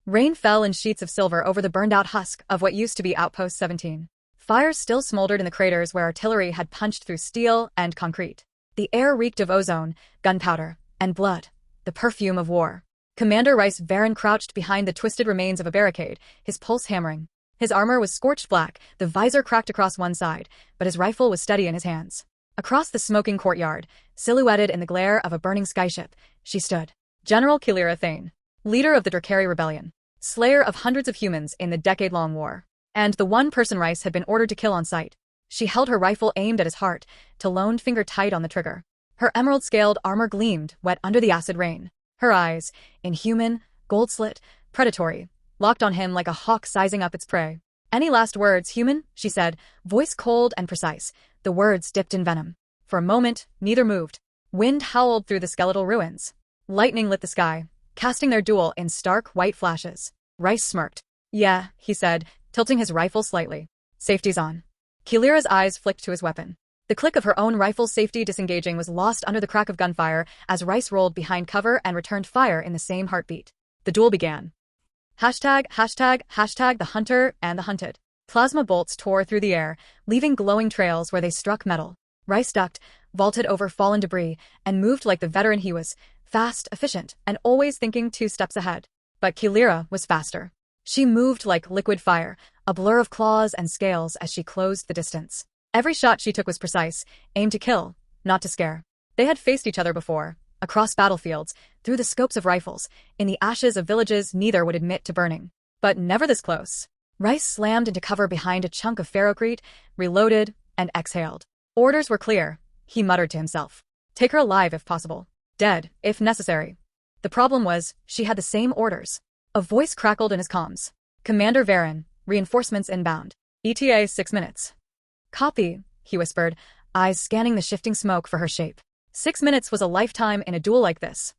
Rain fell in sheets of silver over the burned-out husk of what used to be Outpost 17. Fires still smoldered in the craters where artillery had punched through steel and concrete. The air reeked of ozone, gunpowder, and blood, the perfume of war. Commander Rhyse Varren crouched behind the twisted remains of a barricade, his pulse hammering. His armor was scorched black, the visor cracked across one side, but his rifle was steady in his hands. Across the smoking courtyard, silhouetted in the glare of a burning skyship, she stood. General Kaelira Thane, leader of the Drakari rebellion, slayer of hundreds of humans in the decade-long war, and the one person Rhyse had been ordered to kill on sight. She held her rifle aimed at his heart, Taloned finger tight on the trigger. Her emerald-scaled armor gleamed, wet under the acid rain. Her eyes, inhuman, gold-slit, predatory, locked on him like a hawk sizing up its prey. "Any last words, human?" she said, voice cold and precise, the words dipped in venom. For a moment, neither moved. Wind howled through the skeletal ruins. Lightning lit the sky, casting their duel in stark white flashes. Rhyse smirked. "Yeah," he said, tilting his rifle slightly. "Safety's on." Kaelira's eyes flicked to his weapon. The click of her own rifle's safety disengaging was lost under the crack of gunfire as Rhyse rolled behind cover and returned fire in the same heartbeat. The duel began. ###, the hunter and the hunted. Plasma bolts tore through the air, leaving glowing trails where they struck metal. Rhyse ducked, vaulted over fallen debris, and moved like the veteran he was, fast, efficient, and always thinking 2 steps ahead. But Kaelira was faster. She moved like liquid fire, a blur of claws and scales as she closed the distance. Every shot she took was precise, aimed to kill, not to scare. They had faced each other before, across battlefields, through the scopes of rifles, in the ashes of villages neither would admit to burning. But never this close. Rhyse slammed into cover behind a chunk of ferrocrete, reloaded, and exhaled. Orders were clear, he muttered to himself. Take her alive if possible. Dead, if necessary. The problem was, she had the same orders. A voice crackled in his comms. "Commander Varren, reinforcements inbound. ETA 6 minutes. "Copy," he whispered, eyes scanning the shifting smoke for her shape. 6 minutes was a lifetime in a duel like this.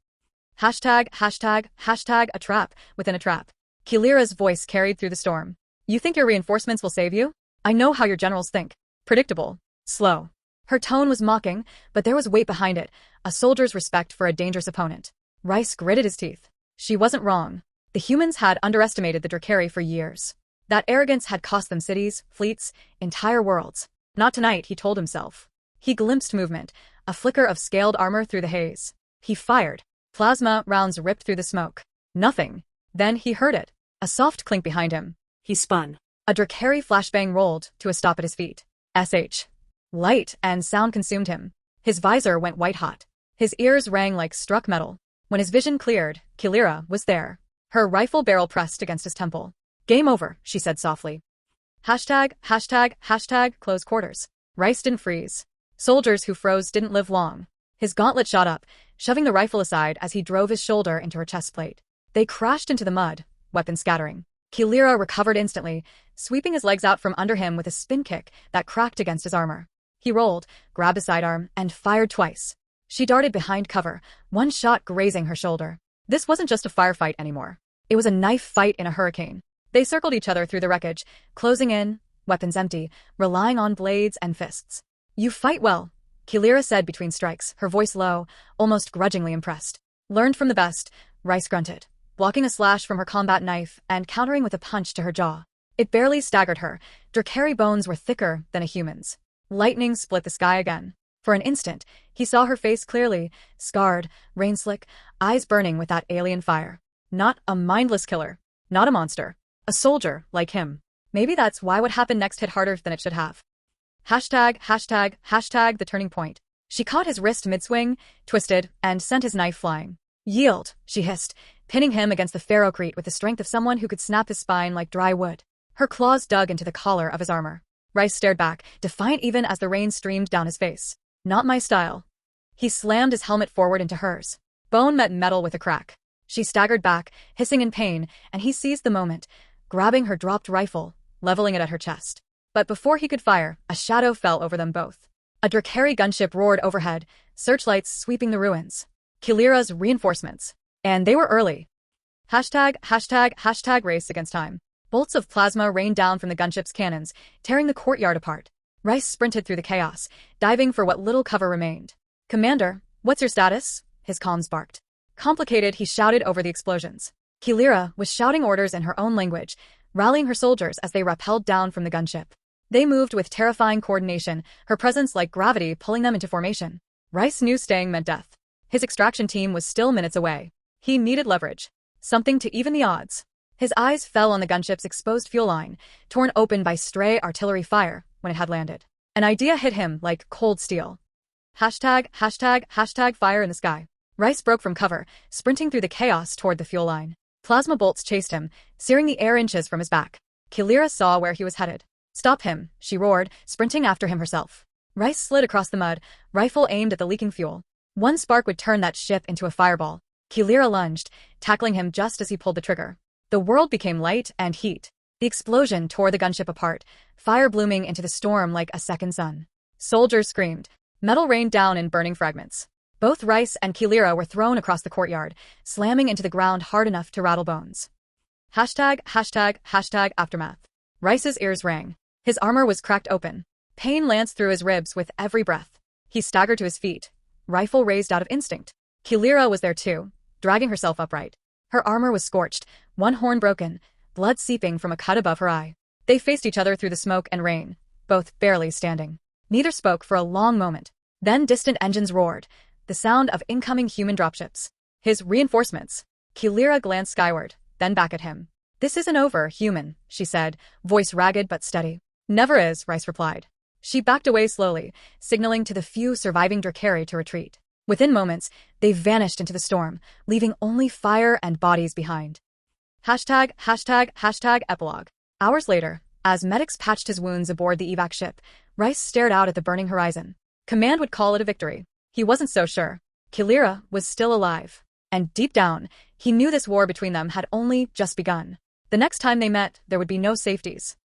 ###, a trap within a trap. Kaelira's voice carried through the storm. "You think your reinforcements will save you? I know how your generals think. Predictable. Slow." Her tone was mocking, but there was weight behind it, a soldier's respect for a dangerous opponent. Rhyse gritted his teeth. She wasn't wrong. The humans had underestimated the Drakari for years. That arrogance had cost them cities, fleets, entire worlds. Not tonight, he told himself. He glimpsed movement, a flicker of scaled armor through the haze. He fired. Plasma rounds ripped through the smoke. Nothing. Then he heard it. A soft clink behind him. He spun. A Drakari flashbang rolled to a stop at his feet. SH. Light and sound consumed him. His visor went white-hot. His ears rang like struck metal. When his vision cleared, Kaelira was there. Her rifle barrel pressed against his temple. "Game over," she said softly. ###, close quarters. Rhyse didn't freeze. Soldiers who froze didn't live long. His gauntlet shot up, shoving the rifle aside as he drove his shoulder into her chest plate. They crashed into the mud, weapon scattering. Kaelira recovered instantly, sweeping his legs out from under him with a spin kick that cracked against his armor. He rolled, grabbed a sidearm, and fired twice. She darted behind cover, one shot grazing her shoulder. This wasn't just a firefight anymore. It was a knife fight in a hurricane. They circled each other through the wreckage, closing in, weapons empty, relying on blades and fists. "You fight well," Kaelira said between strikes, her voice low, almost grudgingly impressed. "Learned from the best," Rhyse grunted, blocking a slash from her combat knife and countering with a punch to her jaw. It barely staggered her. Drakari bones were thicker than a human's. Lightning split the sky again. For an instant, he saw her face clearly, scarred, rain-slick, eyes burning with that alien fire. Not a mindless killer. Not a monster. A soldier, like him. Maybe that's why what happened next hit harder than it should have. ###, the turning point. She caught his wrist mid-swing, twisted, and sent his knife flying. "Yield," she hissed, pinning him against the ferrocrete with the strength of someone who could snap his spine like dry wood. Her claws dug into the collar of his armor. Rhyse stared back, defiant even as the rain streamed down his face. "Not my style." He slammed his helmet forward into hers. Bone met metal with a crack. She staggered back, hissing in pain, and he seized the moment, grabbing her dropped rifle, leveling it at her chest. But before he could fire, a shadow fell over them both. A Drakari gunship roared overhead, searchlights sweeping the ruins. Kaelira's reinforcements. And they were early. ###, race against time. Bolts of plasma rained down from the gunship's cannons, tearing the courtyard apart. Rhyse sprinted through the chaos, diving for what little cover remained. "Commander, what's your status?" His comms barked. Complicated, he shouted over the explosions. Kaelira was shouting orders in her own language, rallying her soldiers as they rappelled down from the gunship. They moved with terrifying coordination, her presence like gravity pulling them into formation. Rhyse knew staying meant death. His extraction team was still minutes away. He needed leverage. Something to even the odds. His eyes fell on the gunship's exposed fuel line, torn open by stray artillery fire when it had landed. An idea hit him like cold steel. Hashtag fire in the sky. Rhyse broke from cover, sprinting through the chaos toward the fuel line. Plasma bolts chased him, searing the air inches from his back. Kaelira saw where he was headed. Stop him, she roared, sprinting after him herself. Rhyse slid across the mud, rifle aimed at the leaking fuel. One spark would turn that ship into a fireball. Kaelira lunged, tackling him just as he pulled the trigger. The world became light and heat. The explosion tore the gunship apart, fire blooming into the storm like a second sun. Soldiers screamed. Metal rained down in burning fragments. Both Rhyse and Kaelira were thrown across the courtyard, slamming into the ground hard enough to rattle bones. Hashtag aftermath. Rhyse's ears rang. His armor was cracked open. Pain lanced through his ribs with every breath. He staggered to his feet, rifle raised out of instinct. Kaelira was there too, dragging herself upright. Her armor was scorched, one horn broken, blood seeping from a cut above her eye. They faced each other through the smoke and rain, both barely standing. Neither spoke for a long moment. Then distant engines roared, the sound of incoming human dropships. His reinforcements. Kaelira glanced skyward, then back at him. This isn't over, human, she said, voice ragged but steady. Never is, Rhyse replied. She backed away slowly, signaling to the few surviving Drakari to retreat. Within moments, they vanished into the storm, leaving only fire and bodies behind. Hashtag epilogue. Hours later, as medics patched his wounds aboard the evac ship, Rhyse stared out at the burning horizon. Command would call it a victory. He wasn't so sure. Kaelira was still alive. And deep down, he knew this war between them had only just begun. The next time they met, there would be no safeties.